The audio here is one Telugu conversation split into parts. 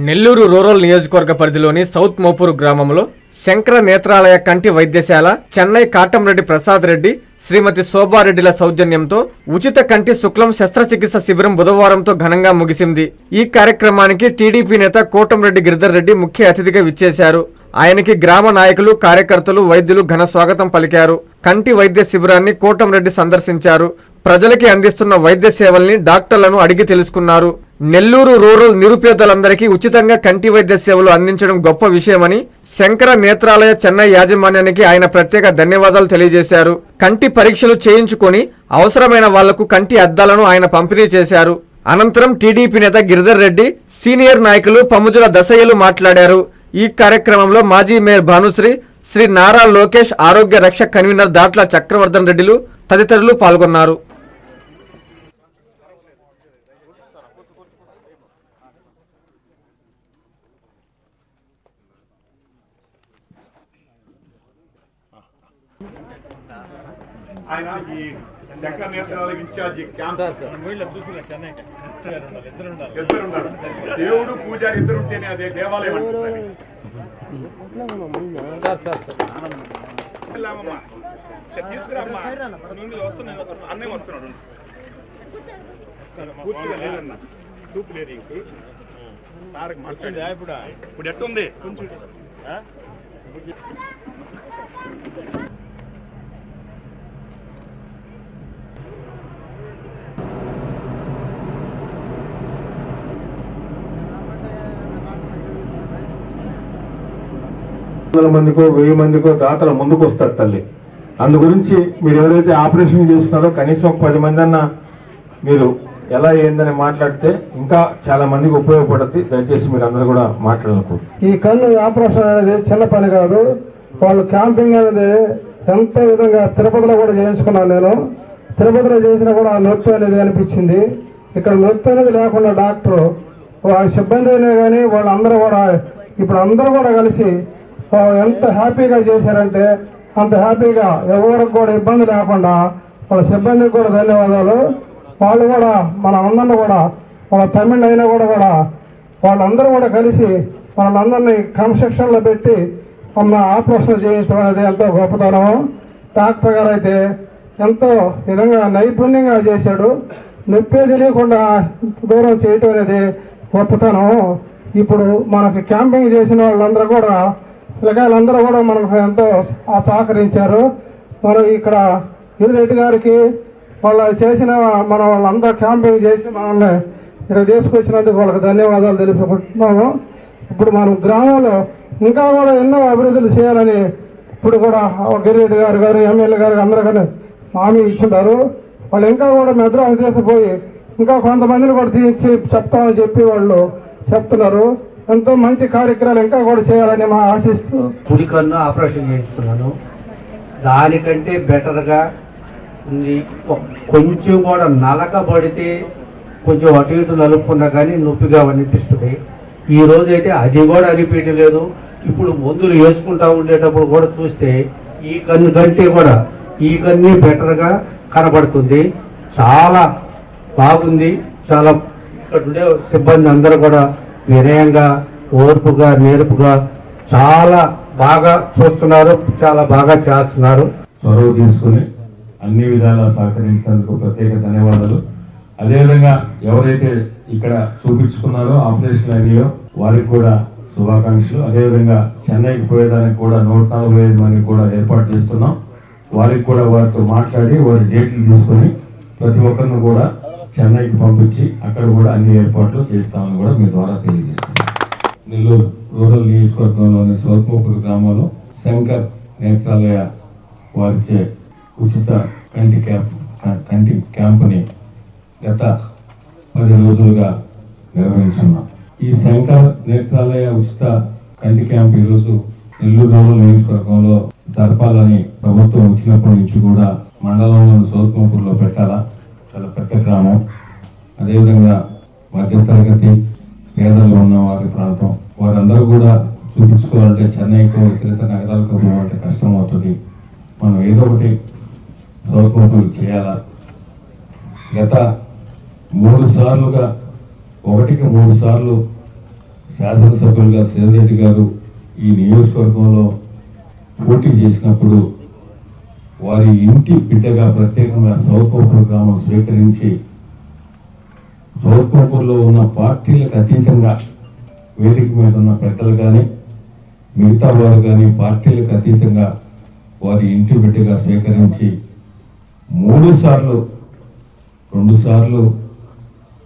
నెల్లూరు రూరల్ నియోజకవర్గ పరిధిలోని సౌత్ మోపూరు గ్రామంలో శంకర నేత్రాలయ కంటి వైద్యశాల, చెన్నై కాటంరెడ్డి ప్రసాద్ రెడ్డి, శ్రీమతి శోభారెడ్డిల సౌజన్యంతో ఉచిత కంటి శుక్లం శస్త్రచికిత్స శిబిరం బుధవారంతో ఘనంగా ముగిసింది. ఈ కార్యక్రమానికి టీడీపీ నేత కోటంరెడ్డి గిరిధర్ రెడ్డి ముఖ్య అతిథిగా విచ్చేశారు. ఆయనకి గ్రామ నాయకులు, కార్యకర్తలు, వైద్యులు ఘన స్వాగతం పలికారు. కంటి వైద్య శిబిరాన్ని కోటంరెడ్డి సందర్శించారు. ప్రజలకి అందిస్తున్న వైద్య సేవల్ని డాక్టర్లను అడిగి తెలుసుకున్నారు. నెల్లూరు రూరల్ నిరుపేదలందరికీ ఉచితంగా కంటి వైద్య సేవలు అందించడం గొప్ప విషయమని శంకర నేత్రాలయ చెన్నై యాజమాన్యానికి ఆయన ప్రత్యేక ధన్యవాదాలు తెలియజేశారు. కంటి పరీక్షలు చేయించుకొని అవసరమైన వాళ్లకు కంటి అద్దాలను ఆయన పంపిణీ చేశారు. అనంతరం టీడీపీ నేత గిరిధర్ రెడ్డి, సీనియర్ నాయకులు పముజుల దశయ్యలు మాట్లాడారు. ఈ కార్యక్రమంలో మాజీ మేయర్ భానుశ్రీ, శ్రీ నారా లోకేష్, ఆరోగ్య రక్ష కన్వీనర్ దాట్ల చక్రవర్ధన్ రెడ్డిలు తదితరులు పాల్గొన్నారు. ఆయన ఈ శంకర నేత్రాలయ ఇన్ఛార్జి క్యాంప్ ఇద్దరు ఉన్నారు. దేవుడు పూజారి ఇద్దరు ఉంటేనే అదే దేవాలయం అంటున్నారు. తీసుకురామ్మా, అన్నే వస్తున్నాడు. పూర్తిగా లేదన్నా, చూపు లేదు. ఇంక సార్కి మాట్లాడి ఇప్పుడు ఎట్టుంది? మందికో 1000 మందికో దాతలు ముందుకు వస్తారు తల్లి. అందు గురించి మీరు ఎవరైతే ఆపరేషన్ చేస్తున్నారో కనీసం ఒక 10 మంది అన్నా మీరు ఎలా ఏందని మాట్లాడితే ఇంకా చాలా మందికి ఉపయోగపడుతుంది. దయచేసి మీరు అందరూ కూడా మాట్లాడకు. ఈ కన్ను ఆపరేషన్ అనేది చిన్న పని కాదు. వాళ్ళు క్యాంపింగ్ అనేది ఎంత విధంగా తిరుపతిలో కూడా చేయించుకున్నాను నేను. తిరుపతిలో చేసినా కూడా నొప్పి అనేది అనిపించింది. ఇక్కడ నొప్పి అనేది లేకుండా డాక్టరు సిబ్బంది అయినా కానీ వాళ్ళందరూ కూడా ఇప్పుడు అందరూ కూడా కలిసి ఎంత హ్యాపీగా చేశారంటే అంత హ్యాపీగా, ఎవరికి కూడా ఇబ్బంది లేకుండా వాళ్ళ సిబ్బందికి కూడా ధన్యవాదాలు. వాళ్ళు కూడా మన అందరిని కూడా వాళ్ళ తమిళ అయినా కూడా వాళ్ళందరూ కూడా కలిసి వాళ్ళందరినీ క్రమశిక్షణలో పెట్టి మన ఆపరేషన్ చేయించడం అనేది ఎంతో గొప్పతనం. డాక్టర్ గారు అయితే ఎంతో విధంగా నైపుణ్యంగా చేశాడు. నొప్పి తెలియకుండా దూరం చేయటం అనేది గొప్పతనం. ఇప్పుడు మనకి క్యాంపింగ్ చేసిన వాళ్ళందరూ కూడా పిల్లకాయలందరూ కూడా మనకు ఎంతో సహకరించారు. మనం ఇక్కడ గిరిరెడ్డి గారికి వాళ్ళు చేసిన వాళ్ళందరూ క్యాంపింగ్ చేసి మనల్ని ఇక్కడ తీసుకొచ్చినందుకు వాళ్ళకి ధన్యవాదాలు తెలుపుకుంటున్నాము. ఇప్పుడు మనం గ్రామంలో ఇంకా కూడా ఎన్నో అభివృద్ధులు చేయాలని ఇప్పుడు కూడా గిరిరెడ్డి గారు ఎమ్మెల్యే గారు అందరూ కానీ హామీ ఇచ్చింటారు. వాళ్ళు ఇంకా కూడా మెద్రాసు తీసుకుపోయి ఇంకా కొంతమందిని కూడా తీర్చి చెప్తామని చెప్పి వాళ్ళు చెప్తున్నారు. ఎంతో మంచి కార్యక్రమాలు ఇంకా కూడా చేయాలని మా ఆశిస్తూ కుడి కన్ను ఆపరేషన్ చేయించుకున్నాను. దానికంటే బెటర్గా ఉంది. కొంచెం కూడా నలకబడితే కొంచెం అటు ఇటు నలుపుకున్నా కానీ నొప్పిగా అనిపిస్తుంది. ఈ రోజైతే అది కూడా అనిపించలేదు. ఇప్పుడు మందులు వేసుకుంటా ఉండేటప్పుడు కూడా చూస్తే ఈ కన్ను కంటే కూడా ఈ కన్ను బెటర్గా కనబడుతుంది. చాలా బాగుంది. చాలా ఇక్కడ ఉండే సిబ్బంది అందరూ కూడా వినయంగా, ఓర్పుగా, నేర్పుగా చాలా బాగా చూస్తున్నారు, చాలా బాగా చేస్తున్నారు. చొరవ తీసుకుని అన్ని విధాలా సహకరించినందుకు ప్రత్యేక ధన్యవాదాలు. అదేవిధంగా ఎవరైతే ఇక్కడ చూపించుకున్నారో ఆపరేషన్ అయినాయో వారికి కూడా శుభాకాంక్షలు. అదేవిధంగా చెన్నైకి పోయేదానికి కూడా 145 మంది కూడా ఏర్పాటు చేస్తున్నాం. వారికి కూడా వారితో మాట్లాడి వారి డేట్లు తీసుకొని ప్రతి ఒక్కరిని కూడా చెన్నైకి పంపించి అక్కడ కూడా అన్ని ఏర్పాట్లు చేస్తామని కూడా మీ ద్వారా తెలియజేస్తున్నాం. నెల్లూరు రూరల్ నియోజకవర్గంలోని సౌత్మూపూరు గ్రామంలో శంకర్ నేత్రాలయ వారిచే ఉచిత కంటి క్యాంపుని గత 10 రోజులుగా నిర్వహించున్నాం. ఈ శంకర్ నేత్రాలయ ఉచిత కంటి క్యాంప్ ఈరోజు నెల్లూరు రూరల్ నియోజకవర్గంలో జరపాలని ప్రభుత్వం వచ్చినప్పటి నుంచి కూడా మండలంలోని సౌత్మూపూరులో పెట్టాలా. చాలా పెద్ద గ్రామం. అదేవిధంగా మధ్యతరగతి పేదలు ఉన్న వారి ప్రాంతం. వారందరూ కూడా చూపించుకోవాలంటే చెన్నైకో ఇతర నగరాలకు పోవాలంటే కష్టం అవుతుంది. మనం ఏదో ఒకటి సౌకర్యం చేయాలా. గత 3 సార్లుగా 1కి 3 సార్లు శాసనసభ్యులుగా శ్రీరెడ్డి గారు ఈ నియోజకవర్గంలో పోటీ చేసినప్పుడు వారి ఇంటి బిడ్డగా ప్రత్యేకంగా సౌత్మపూర్ గ్రామం స్వీకరించి సౌత్మపూర్లో ఉన్న పార్టీలకు అతీతంగా వేదిక మీద ఉన్న పెద్దలు కానీ మిగతా వారు కానీ పార్టీలకు అతీతంగా వారి ఇంటి బిడ్డగా స్వీకరించి 2 సార్లు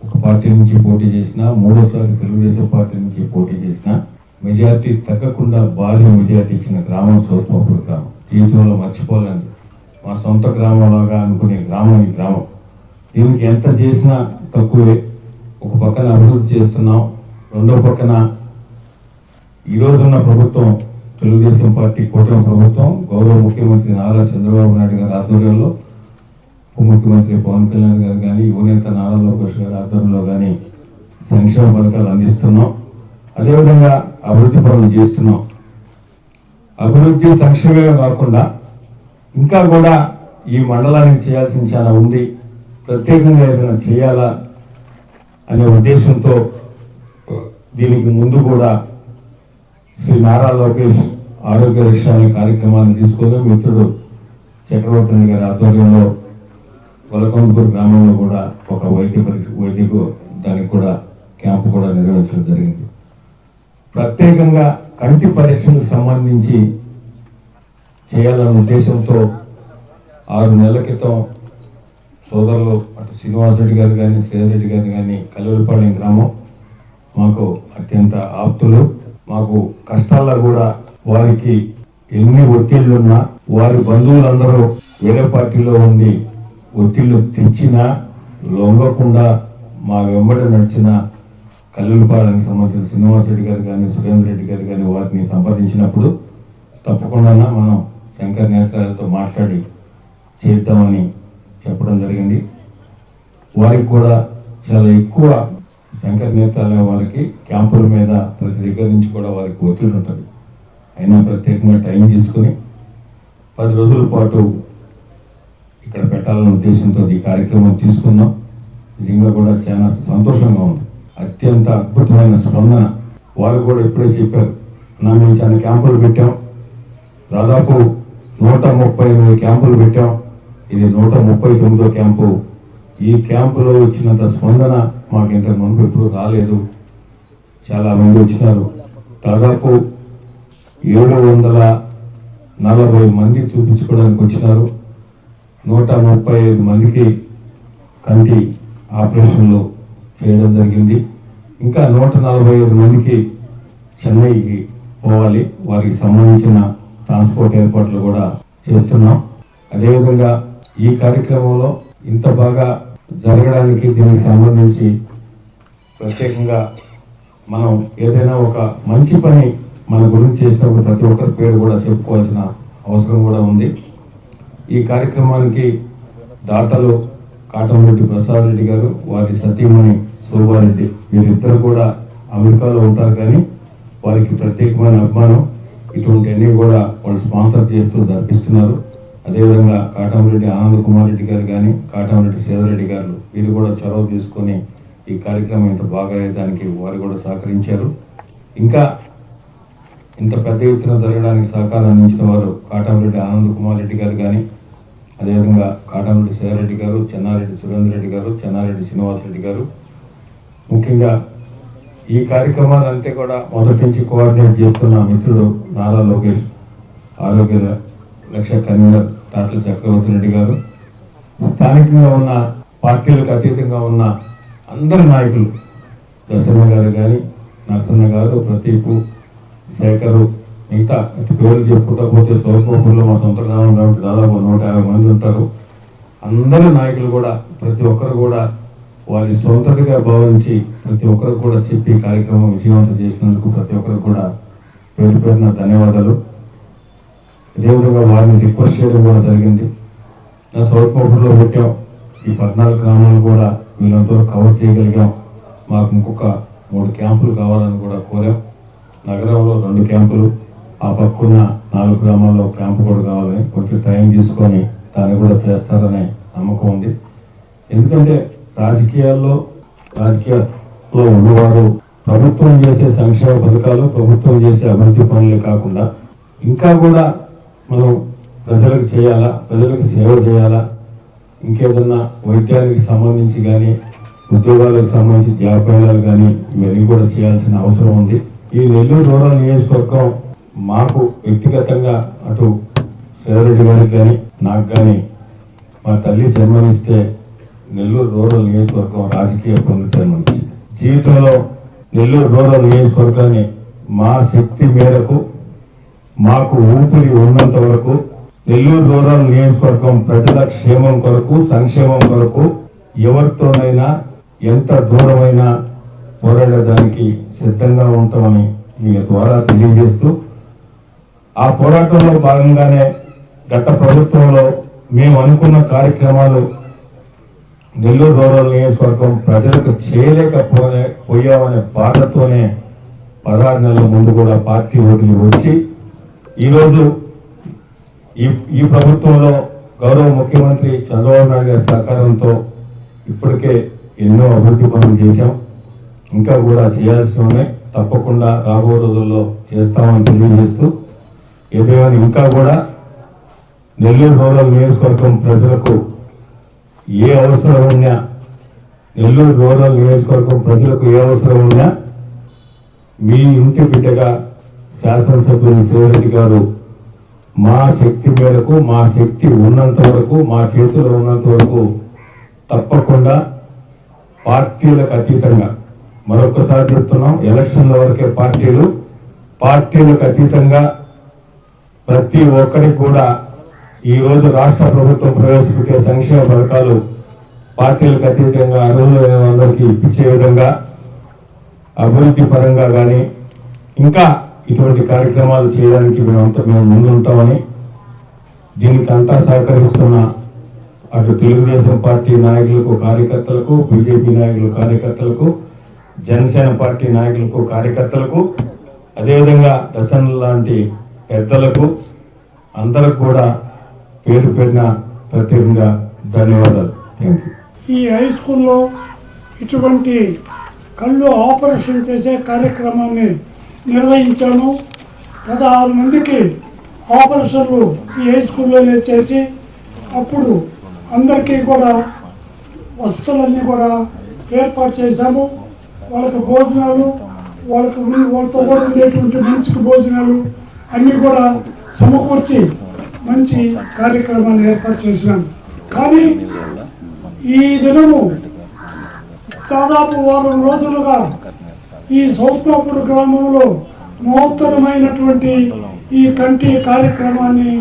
ఒక పార్టీ నుంచి పోటీ చేసిన, 3సారి తెలుగుదేశం పార్టీ నుంచి పోటీ చేసిన, మెజార్టీ తగ్గకుండా భారీ మెజార్టీ ఇచ్చిన గ్రామం సౌత్మపూర్ గ్రామం. జీవితంలో మర్చిపోలేని మా సొంత గ్రామంలాగా అనుకునే గ్రామం ఈ గ్రామం. దీనికి ఎంత చేసినా తక్కువే. ఒక పక్కన అభివృద్ధి చేస్తున్నాం, రెండో పక్కన ఈరోజున్న ప్రభుత్వం తెలుగుదేశం పార్టీ కూటమి ప్రభుత్వం గౌరవ ముఖ్యమంత్రి నారా చంద్రబాబు నాయుడు గారి ఆధ్వర్యంలో, ఉప ముఖ్యమంత్రి పవన్ కళ్యాణ్ గారు కానీ, యువనేత నారా లోకేష్ గారి ఆధ్వర్యంలో కానీ సంక్షేమ పథకాలు అందిస్తున్నాం. అదేవిధంగా అభివృద్ధి పనులు చేస్తున్నాం. అభివృద్ధి సంక్షేమమే కాకుండా ఇంకా కూడా ఈ మండలానికి చేయాల్సిన చాలా ఉంది. ప్రత్యేకంగా ఏదైనా చేయాలా అనే ఉద్దేశంతో దీనికి ముందు కూడా శ్రీ నారా లోకేష్ ఆరోగ్య రక్ష అనే కార్యక్రమాన్ని తీసుకొని మిత్రుడు చక్రవర్తి గారి ఆధ్వర్యంలో కొలకొండూరు గ్రామంలో కూడా ఒక వైద్యకు దానికి కూడా క్యాంపు కూడా నిర్వహించడం జరిగింది. ప్రత్యేకంగా కంటి పరీక్షలకు సంబంధించి చేయాలన్న ఉద్దేశంతో 6 నెలల క్రితం సోదరులు అటు శ్రీనివాసరెడ్డి గారు కానీ, శ్రీరెడ్డి గారు కానీ, కల్లూరిపాలెం గ్రామం మాకు అత్యంత ఆప్తులు. మాకు కష్టాల్లో కూడా వారికి ఎన్ని ఒత్తిళ్లున్నా వారి బంధువులందరూ వేరే పార్టీలో ఉండి ఒత్తిళ్లు తెచ్చినా లొంగకుండా మా వెంబడి నడిచిన కల్లూరిపాలెంకి సంబంధించిన శ్రీనివాసరెడ్డి గారు కానీ, సురేంద్ర రెడ్డి గారు కానీ వారిని సంప్రదించినప్పుడు తప్పకుండా మనం శంకర్ నేత్రాలతో మాట్లాడి చేద్దామని చెప్పడం జరిగింది. వారికి కూడా చాలా ఎక్కువ శంకర్ నేత్రాలయ వారికి క్యాంపుల మీద ప్రతి దగ్గర నుంచి కూడా వారికి ఒత్తిడి ఉంటుంది. అయినా ప్రత్యేకంగా టైం తీసుకుని 10 రోజుల పాటు ఇక్కడ పెట్టాలనే ఉద్దేశంతో ఈ కార్యక్రమం తీసుకున్నాం. నిజంగా కూడా చాలా సంతోషంగా ఉంది. అత్యంత అద్భుతమైన స్పందన. వారు కూడా ఇప్పుడే చెప్పారు, మేము చాలా క్యాంపులు పెట్టాం, దాదాపు 130 క్యాంపులు పెట్టాం, ఇది 139వ క్యాంపు. ఈ క్యాంపులో వచ్చినంత స్పందన మాకు ఇంతకు ముందు ఎప్పుడు రాలేదు. చాలా మంది వచ్చినారు. దాదాపు 740 మంది చూపించుకోవడానికి వచ్చినారు. 135 మందికి కంటి ఆపరేషన్లు చేయడం జరిగింది. ఇంకా 145 మందికి చెన్నైకి పోవాలి. వారికి సంబంధించిన ట్రాన్స్పోర్ట్ ఏర్పాట్లు కూడా చేస్తున్నాం. అదేవిధంగా ఈ కార్యక్రమంలో ఇంత బాగా జరగడానికి దీనికి సంబంధించి ప్రత్యేకంగా మనం ఏదైనా ఒక మంచి పని మన గురించి చేసినప్పుడు ప్రతి ఒక్కరి పేరు కూడా చెప్పుకోవాల్సిన అవసరం కూడా ఉంది. ఈ కార్యక్రమానికి దాతలు కాటంరెడ్డి ప్రసాద్ రెడ్డి గారు, వారి సతీమణి శోభారెడ్డి, వీరిద్దరు కూడా అమెరికాలో ఉంటారు కానీ వారికి ప్రత్యేకమైన అభిమానం. ఇటువంటివన్నీ కూడా వాళ్ళు స్పాన్సర్ చేస్తూ జరిపిస్తున్నారు. అదేవిధంగా కాటంరెడ్డి ఆనంద్ కుమార్ రెడ్డి గారు కానీ, కాటంరెడ్డి సేదరెడ్డి గారు, వీరు కూడా చొరవ తీసుకొని ఈ కార్యక్రమం ఇంత బాగా అయ్యేదానికి వారు కూడా సహకరించారు. ఇంకా ఇంత పెద్ద ఎత్తున జరగడానికి సహకారం అందించిన వారు కాటంరెడ్డి ఆనంద్ కుమార్ రెడ్డి గారు కానీ, అదేవిధంగా కాటంరెడ్డి సేదరెడ్డి గారు, చెన్నారెడ్డి సురేంద్ర రెడ్డి గారు, చెన్నారెడ్డి శ్రీనివాసరెడ్డి గారు. ముఖ్యంగా ఈ కార్యక్రమాన్ని అంతే కూడా మొదటి నుంచి కోఆర్డినేట్ చేస్తున్న మిత్రుడు నారా లోకేష్, ఆరోగ్య రక్ష కన్వీనర్ తాట్ల చక్రవర్తి రెడ్డి గారు, స్థానికంగా ఉన్న పార్టీలకు అతీతంగా ఉన్న అందరి నాయకులు, దర్శన గారు కానీ, నరసన్న గారు, ప్రతీపు, శేఖరు, మిగతా పేర్లు చెప్పుకుంటా పోతే సోల్కోపూర్లో మా సొంత గ్రామం కాబట్టి దాదాపు 150 మంది ఉంటారు. అందరి నాయకులు కూడా ప్రతి ఒక్కరు కూడా వారి సొంతగా భావించి ప్రతి ఒక్కరు కూడా చెప్పి కార్యక్రమం విజయవంతం చేసినందుకు ప్రతి ఒక్కరు కూడా పేరు పేరున ధన్యవాదాలు. అదేవిధంగా వారిని రిక్వెస్ట్ చేయడం కూడా జరిగింది. నా సౌత్మపూర్లో పెట్టాం, ఈ 14 గ్రామాలు కూడా వీళ్ళంతా కవర్ చేయగలిగాం. మాకు ఇంకొక 3 క్యాంపులు కావాలని కూడా కోరాం. నగరంలో 2 క్యాంపులు, ఆ పక్కన 4 గ్రామాల్లో క్యాంపు కూడా కావాలని కొంచెం టైం తీసుకొని దాన్ని కూడా చేస్తారనే నమ్మకం ఉంది. ఎందుకంటే రాజకీయాల్లో ఉన్నవారు ప్రభుత్వం చేసే సంక్షేమ పథకాలు, ప్రభుత్వం చేసే అభివృద్ధి పనులే కాకుండా ఇంకా కూడా మనం ప్రజలకు చేయాలా, ప్రజలకు సేవ చేయాలా, ఇంకేదన్నా వైద్యానికి సంబంధించి కానీ ఉద్యోగాలకు సంబంధించి జాబ్ మేళాలు కానీ ఇవన్నీ కూడా చేయాల్సిన అవసరం ఉంది. ఈ నెల్లూరు రూరల్ నియోజకవర్గం మాకు వ్యక్తిగతంగా అటు శ్రీరెడ్డి గారికి కానీ నాకు కానీ మా తల్లి జన్మనిస్తే నెల్లూరు రూరల్ నియోజకవర్గం రాజకీయ పొంది జన్మనిచ్చింది. జీవితంలో నెల్లూరు రూరల్ నియోజకవర్గాన్ని మా శక్తి మేరకు మాకు ఊపిరి ఉన్నంత వరకు నెల్లూరు రూరల్ నియోజకవర్గం ప్రజల క్షేమం కొరకు, సంక్షేమం కొరకు ఎవరితోనైనా ఎంత దూరమైనా పోరాడడానికి సిద్ధంగా ఉంటామని మీ ద్వారా తెలియజేస్తూ, ఆ పోరాటంలో భాగంగానే గత ప్రభుత్వంలో మేము అనుకున్న కార్యక్రమాలు నెల్లూరు రూరల్ నియోజకవర్గం ప్రజలకు చేయలేకపోయామనే బాధతోనే 16 నెలల ముందు కూడా పార్టీ వదిలి వచ్చి ఈరోజు ఈ ప్రభుత్వంలో గౌరవ ముఖ్యమంత్రి చంద్రబాబు నాయుడు గారి సహకారంతో ఇప్పటికే ఎన్నో అభివృద్ధి పనులు చేశాం. ఇంకా కూడా చేయాల్సి ఉన్నాయి. తప్పకుండా రాబో రోజుల్లో చేస్తామని తెలియజేస్తూ, ఏదైనా ఇంకా కూడా నెల్లూరు రూరల్ నియోజకవర్గం ప్రజలకు ఏ అవసరం ఉన్నా, నెల్లూరు రూరల్ నియోజకవర్గం ప్రజలకు ఏ అవసరం ఉన్నా మీ ఇంటి బిడ్డగా శాసనసభ్యులు శ్రీరెడ్డి గారు మా శక్తి మేరకు, మా శక్తి ఉన్నంత వరకు, మా చేతిలో ఉన్నంత వరకు తప్పకుండా పార్టీలకు అతీతంగా, మరొకసారి చెప్తున్నాం, ఎలక్షన్ల వరకే పార్టీలకు అతీతంగా ప్రతి ఒక్కరికి కూడా ఈరోజు రాష్ట్ర ప్రభుత్వం ప్రవేశపెట్టే సంక్షేమ పథకాలు పార్టీలకు అతీతంగా అర్హులైన అందరికీ ఇప్పించే విధంగా అభివృద్ధి పరంగా కానీ ఇంకా ఇటువంటి కార్యక్రమాలు చేయడానికి మేము ముందు ఉంటామని, దీనికి అంతా సహకరిస్తున్న అటు తెలుగుదేశం పార్టీ నాయకులకు, కార్యకర్తలకు, బీజేపీ నాయకులు, కార్యకర్తలకు, జనసేన పార్టీ నాయకులకు, కార్యకర్తలకు, అదేవిధంగా దశన్ లాంటి పెద్దలకు అందరికి కూడా పేరు పేరున ప్రత్యేకంగా ధన్యవాదాలు. Thank you. ఈ హై స్కూల్లో ఇటువంటి కళ్ళు ఆపరేషన్ చేసే కార్యక్రమాన్ని నిర్వహించాము. 16 మందికి ఆపరేషన్లు ఈ హై స్కూల్లోనే చేసి అప్పుడు అందరికీ కూడా వసతులన్నీ కూడా ఏర్పాటు చేశాము. వాళ్ళకి భోజనాలు, వాళ్ళతో కూడా ఉండేటువంటి మనిషికి భోజనాలు అన్నీ కూడా సమకూర్చి మంచి కార్యక్రమాన్ని ఏర్పాటు చేసినాము. కానీ ఈ దినము దాదాపు వారం రోజులుగా ఈ సౌత్మాపూర్ గ్రామంలో మహోత్తరమైనటువంటి ఈ కంటి కార్యక్రమాన్ని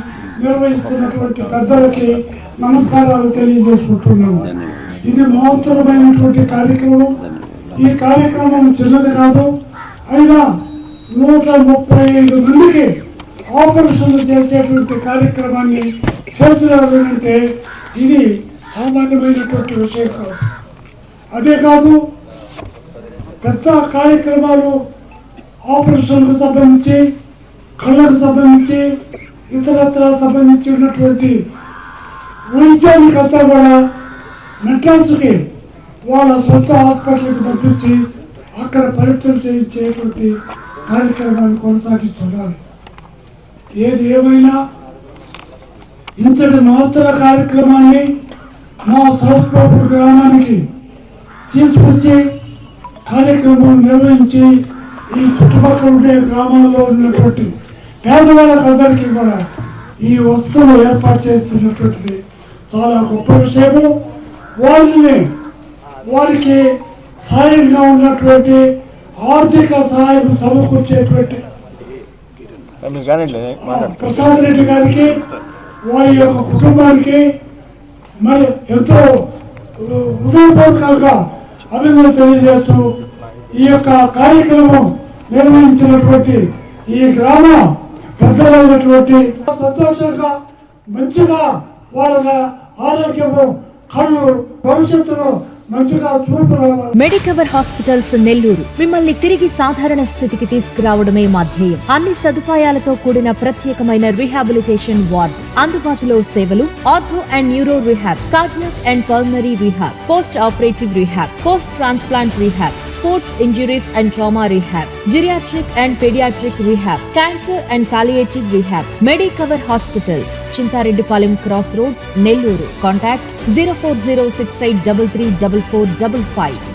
నిర్వహిస్తున్నటువంటి పెద్దలకి నమస్కారాలు తెలియజేసుకుంటున్నాము. ఇది మహోత్తరమైనటువంటి కార్యక్రమం. ఈ కార్యక్రమం చిన్నది కాదు. అయినా 135 మందికి ఆపరేషన్లు చేసేటువంటి కార్యక్రమాన్ని చేసినారంటే ఇది సామాన్యమైనటువంటి విషయం కాదు. అదే కాదు, పెద్ద కార్యక్రమాలు ఆపరేషన్లకు సంబంధించి, కళ్ళకు సంబంధించి, ఇతరత్ర సంబంధించి ఉన్నటువంటి వైద్యానికంతా కూడా మెడ్రాస్కి వాళ్ళ సొంత హాస్పిటల్కి పంపించి అక్కడ పరీక్షలు చేయించేటువంటి కార్యక్రమాన్ని కొనసాగిస్తున్నారు. ఏది ఏమైనా ఇంతటి మహత్తర కార్యక్రమాన్ని మా సౌత్మాపూర్ గ్రామానికి తీసుకొచ్చి కార్యక్రమం నిర్వహించి ఈ చుట్టుపక్కల ఉండే గ్రామాల్లో ఉన్నటువంటి పేదవాళ్ళకందరికీ కూడా ఈ వస్తువులు ఏర్పాటు చేస్తున్నటువంటిది చాలా గొప్ప విషయము. వారికి సాయంగా ఉన్నటువంటి ఆర్థిక సహాయం సమకూర్చేటువంటి ప్రసాద్ రెడ్డి గారికి, వారి యొక్క కుటుంబానికి మరి ఎంతో హృదయపూర్వకంగా అభినందనలు తెలియజేస్తూ ఈ యొక్క కార్యక్రమం నిర్వహించినటువంటి ఈ గ్రామ పెద్దలైనటువంటి సంతోషంగా మంచిగా వాళ్ళ ఆరోగ్యము, కళ్ళు భవిష్యత్తులో మంచిగా చూపు రావాలి. మెడికవర్ హాస్పిటల్స్ నెల్లూరు మిమ్మల్ని తిరిగి సాధారణ స్థితికి తీసుకురావడమే మా ధ్యేయం. అన్ని సదుపాయాలతో కూడిన ప్రత్యేకమైన రీహాబిలిటేషన్ వార్డ్, అందుబాటులో సేవలు ortho and neuro rehab, cardiac and pulmonary rehab, post operative rehab, post transplant rehab, sports injuries and trauma rehab, geriatric and paediatric rehab, cancer and palliative rehab. Medicover hospitals, Chintareddypalem cross roads, Nellore. Contact 0406833445.